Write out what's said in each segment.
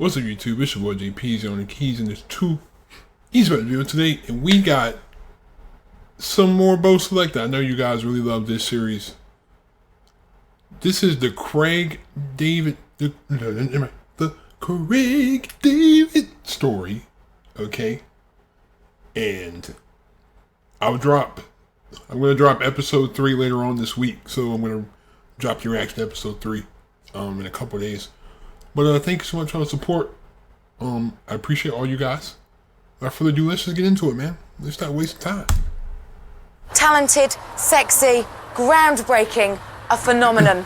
What's up, YouTube? It's your boy JP's on the keys, and there's two Easy Button video today, and we got some more Bo Selecta. I know you guys really love this series. This is the Craig David, the Craig David story, okay? And I'm gonna drop episode 3 later on this week, so I'm gonna drop your reaction to episode 3 in a couple of days. But thank you so much for the support. I appreciate all you guys. Without further ado, let's just get into it, man. Let's not waste time. Talented, sexy, groundbreaking, a phenomenon.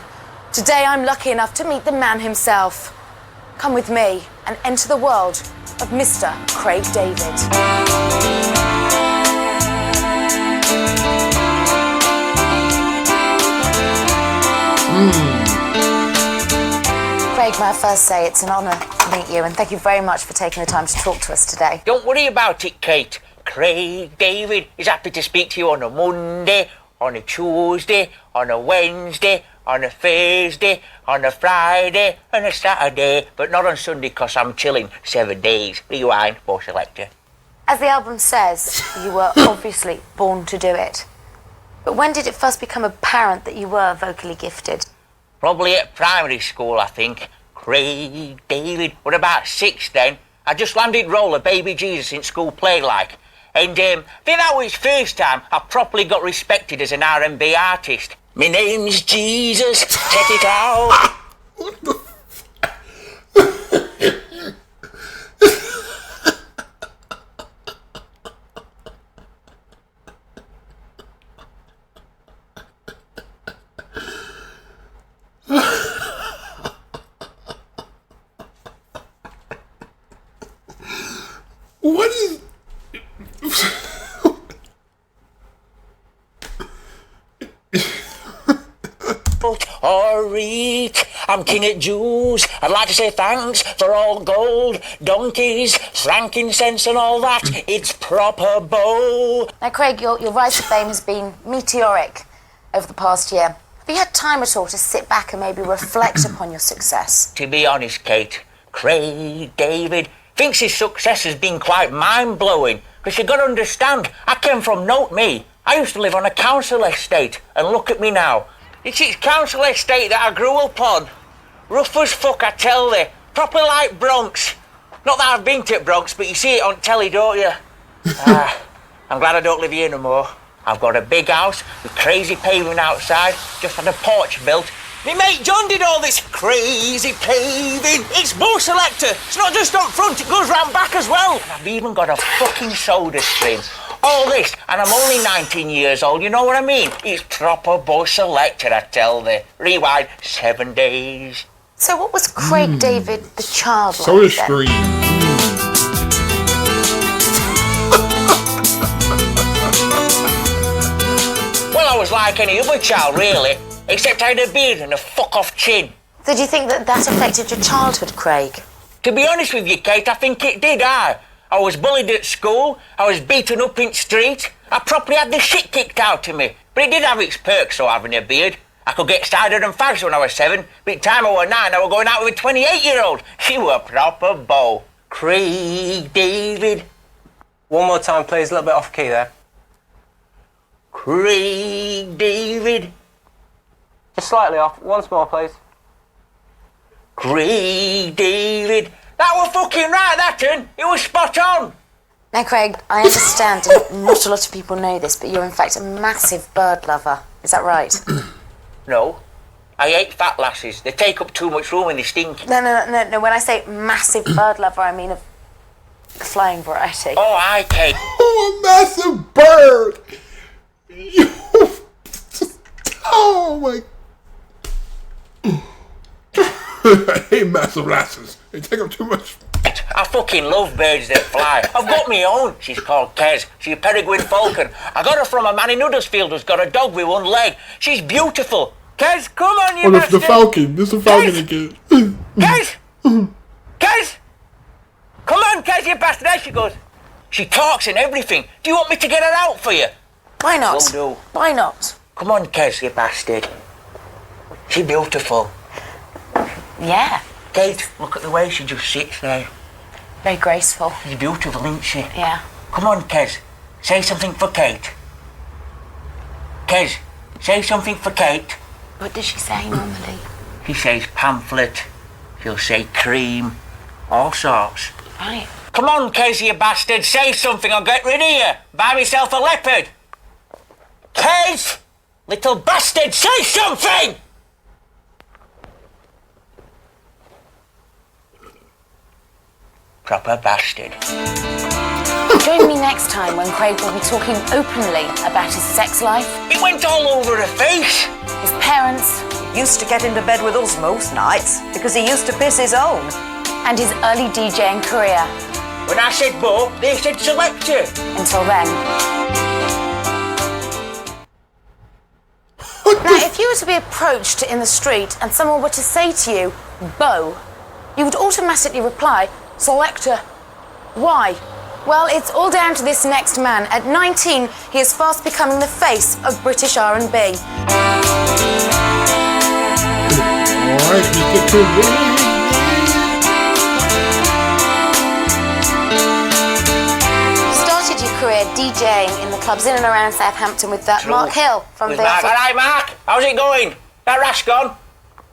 Today I'm lucky enough to meet the man himself. Come with me and enter the world of Mr. Craig David. Craig, may I first say it's an honour to meet you, and thank you very much for taking the time to talk to us today. Don't worry about it, Kate. Craig David is happy to speak to you on a Monday, on a Tuesday, on a Wednesday, on a Thursday, on a Friday, and a Saturday, but not on Sunday because I'm chilling 7 days. Rewind, Bo Selecta. As the album says, you were obviously born to do it. But when did it first become apparent that you were vocally gifted? Probably at primary school, I think. Craig David. We're about 6 then. I just landed role of Baby Jesus in school play like. And I think that was the first time I properly got respected as an R&B artist. My name's Jesus, check it out. What the What is... Or eat, I'm king of Jews. I'd like to say thanks for all gold, donkeys, frankincense and all that. It's proper Bo. Now, Craig, your rise to fame has been meteoric over the past year. Have you had time at all to sit back and maybe reflect upon your success? To be honest, Kate, Craig David thinks his success has been quite mind-blowing. Because you got to understand, I came from Note Me. I used to live on a council estate, and look at me now. It's council estate that I grew up on. Rough as fuck, I tell thee. Proper like Bronx. Not that I've been to Bronx, but you see it on telly, don't you? I'm glad I don't live here no more. I've got a big house with crazy paving outside. Just had a porch built. My mate John did all this crazy paving. It's Bo Selecta. It's not just up front, it goes round back as well. And I've even got a fucking soda stream. All this, and I'm only 19 years old, you know what I mean? It's proper Bo Selecta, I tell thee. Rewind, 7 days. So what was Craig David the child like soda then? stream. Well, I was like any other child, really. Except I had a beard and a fuck-off chin. So do you think that affected your childhood, Craig? To be honest with you, Kate, I think it did, I was bullied at school, I was beaten up in the street, I properly had the shit kicked out of me. But it did have its perks, though, having a beard. I could get cider and fags when I was 7, but at the time I was 9, I was going out with a 28-year-old. She were proper Bo. Craig David. One more time, please, a little bit off key there. Craig David. Just slightly off, once more, please. Craig David. That was fucking right, that one. It was spot on. Now, Craig, I understand, and not a lot of people know this, but you're in fact a massive bird lover. Is that right? No. I hate fat lasses. They take up too much room and they stink. No. When I say massive bird lover, I mean of the flying variety. Oh, I Kate. Oh, a massive bird! You... Oh, my... I hate massive lasses. They take up too much. I fucking love birds that fly. I've got my own. She's called Kez. She's a peregrine falcon. I got her from a man in Huddersfield who's got a dog with one leg. She's beautiful. Kez, come on, you bastard. The falcon. This is the falcon again. Kez! Kez! Come on, Kez, you bastard. There she goes. She talks and everything. Do you want me to get her out for you? Why not? Will do. Why not? Come on, Kez, you bastard. She's beautiful. Yeah. Kate, look at the way she just sits there. Very graceful. She's beautiful, isn't she? Yeah. Come on, Kez. Say something for Kate. Kez, say something for Kate. What does she say normally? She says pamphlet. She'll say cream. All sorts. Right. Come on, Kez, you bastard. Say something, I'll get rid of you. Buy myself a leopard. Kez! Little bastard, say something! Proper bastard. Join me next time when Craig will be talking openly about his sex life, It went all over her face. his parents, Used to get into bed with us most nights because he used to piss his own. and his early DJing career. When I said Bo, they said Selecta. Until then. Now, if you were to be approached in the street and someone were to say to you, Bo, you would automatically reply, Selecta. Why? Well, it's all down to this next man. At 19, he is fast becoming the face of British R&B. All right, Mr. Craig. Started your career DJing in the clubs in and around Southampton with Mark Hill from With the... Mark. All right, Mark. How's it going? That rash gone?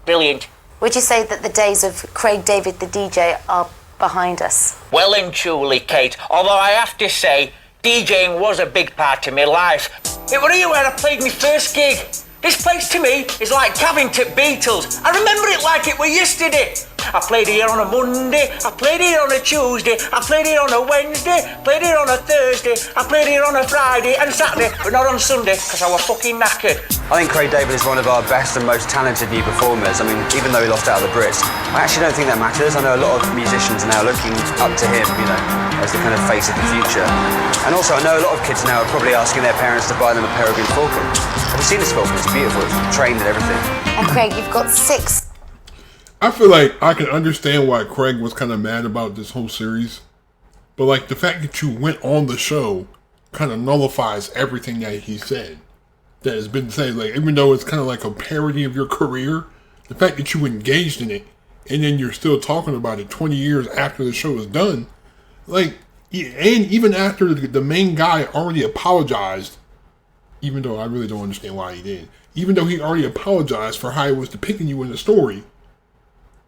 Brilliant. Would you say that the days of Craig David the DJ are behind us? Well and truly, Kate. Although I have to say, DJing was a big part of my life. It was here where I played my first gig. This place to me is like Cavington Beatles. I remember it like it were yesterday. I played here on a Monday, I played here on a Tuesday, I played here on a Wednesday, played here on a Thursday, I played here on a Friday and Saturday, but not on Sunday because I was fucking knackered. I think Craig David is one of our best and most talented new performers. I mean, even though he lost out of the Brits, I actually don't think that matters. I know a lot of musicians are now looking up to him, you know, as the kind of face of the future. And also, I know a lot of kids now are probably asking their parents to buy them a Peregrine Falcon. Have you seen this Falcon? It's beautiful. It's trained and everything. And Craig, you've got 6. I feel like I can understand why Craig was kind of mad about this whole series. But, like, the fact that you went on the show kind of nullifies everything that he said. That has been said. Like, even though it's kind of like a parody of your career, the fact that you engaged in it, and then you're still talking about it 20 years after the show is done. Like, and even after the main guy already apologized, even though I really don't understand why he did, even though he already apologized for how he was depicting you in the story,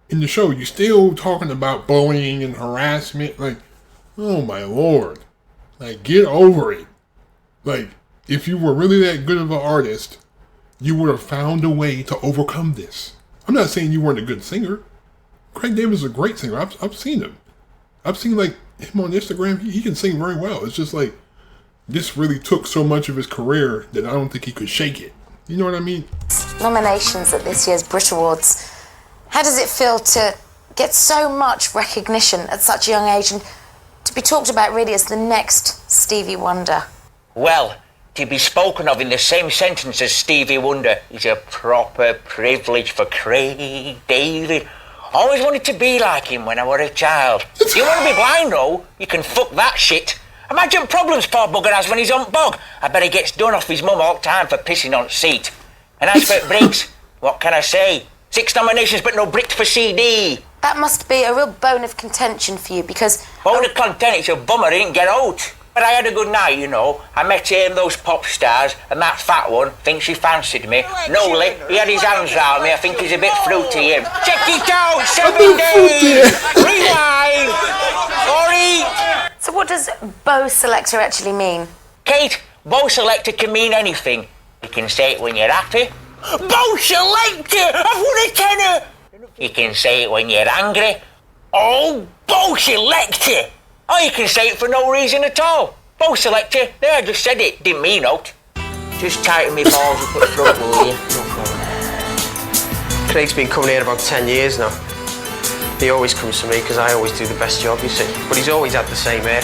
in the show, you're still talking about bullying and harassment. Like, oh my lord. Like, get over it. Like, if you were really that good of an artist, you would have found a way to overcome this. I'm not saying you weren't a good singer. Craig Davis is a great singer. I've seen him. I've seen, like, him on Instagram. He can sing very well. It's just like, this really took so much of his career that I don't think he could shake it. You know what I mean? Nominations at this year's Brit Awards. How does it feel to get so much recognition at such a young age and to be talked about really as the next Stevie Wonder? Well, to be spoken of in the same sentence as Stevie Wonder is a proper privilege for Craig David. Always wanted to be like him when I was a child. You want to be blind, though? You can fuck that shit. Imagine problems poor bugger has when he's on bog. I bet he gets done off his mum all the time for pissing on seat. And as for Briggs, what can I say? 6 nominations but no Brit for CD. That must be a real bone of contention for you because... Bone of content, it's a bummer he didn't get out. But I had a good night, you know. I met those pop stars, and that fat one thinks she fancied me. Nolly, he had his hands round me. I think he's a bit fruity, him. Check it out, 7 days! Rewind! Or eat! So what does Bo Selecta actually mean? Kate, Bo Selecta can mean anything. You can say it when you're happy. Bo Selecta! I've won a tenner! You can say it when you're angry. Oh, Bo Selecta! Or you can say it for no reason at all. Bo Selecta, there, I just said it, didn't mean out. Just tighten me balls up at the front, will you? Craig's been coming here about 10 years now. He always comes to me because I always do the best job, you see. But he's always had the same hair.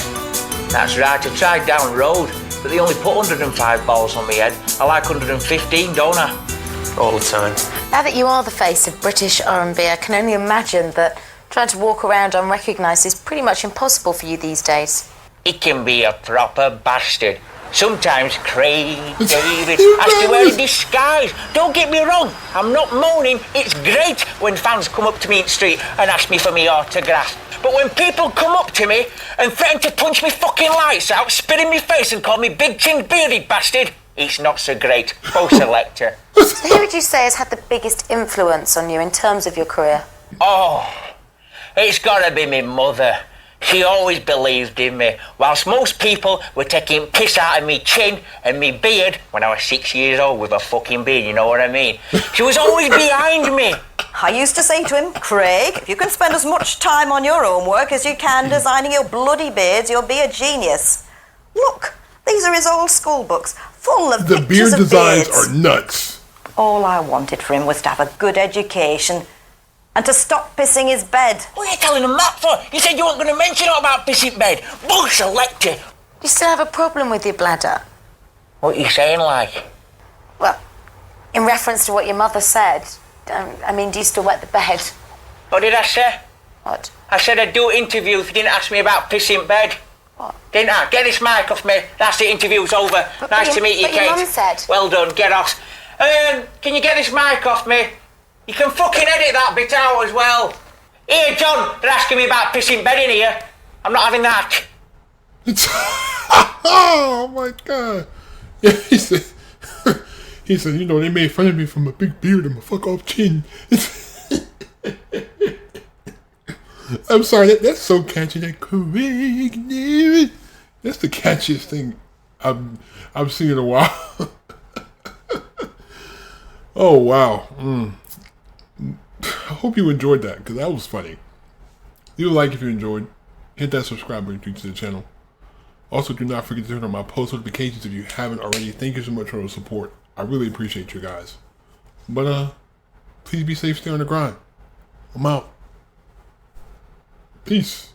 That's right, I tried down the road, but they only put 105 balls on my head. I like 115, don't I? All the time. Now that you are the face of British R&B, I can only imagine that trying to walk around unrecognised is pretty much impossible for you these days. He can be a proper bastard. Sometimes Craig David has to wear a disguise. Don't get me wrong, I'm not moaning. It's great when fans come up to me in the street and ask me for my autograph. But when people come up to me and threaten to punch me fucking lights out, spit in my face and call me big-chinned bearded bastard, it's not so great. Go Selecta. So who would you say has had the biggest influence on you in terms of your career? Oh, it's gotta be my mother. She always believed in me, whilst most people were taking piss out of me chin and me beard when I was 6 years old with a fucking beard, you know what I mean? She was always behind me. I used to say to him, Craig, if you can spend as much time on your homework as you can designing your bloody beards, you'll be a genius. Look, these are his old school books, full of The pictures beard of designs beards. are nuts. All I wanted for him was to have a good education and to stop pissing his bed. What are you telling him that for? You said you weren't going to mention it about pissing bed. Go Selecta. You still have a problem with your bladder? What are you saying, like? Well, in reference to what your mother said, do you still wet the bed? What did I say? What? I said I'd do an interview if you didn't ask me about pissing bed. What? Didn't I? Get this mic off me. That's it, interview's over. Nice to meet you, but your Kate. mum said. Well done, get off. Can you get this mic off me? You can fucking edit that bit out as well. Here, John, they're asking me about pissing bed in here. I'm not having that. Oh my god. Yeah, he said, they made fun of me from a big beard and my fuck off chin. I'm sorry, that's so catchy. That Craig David. That's the catchiest thing I've seen in a while. Oh wow. I hope you enjoyed that, because that was funny. Leave a like if you enjoyed. Hit that subscribe button to the channel. Also, do not forget to turn on my post notifications if you haven't already. Thank you so much for the support. I really appreciate you guys. But, please be safe, stay on the grind. I'm out. Peace.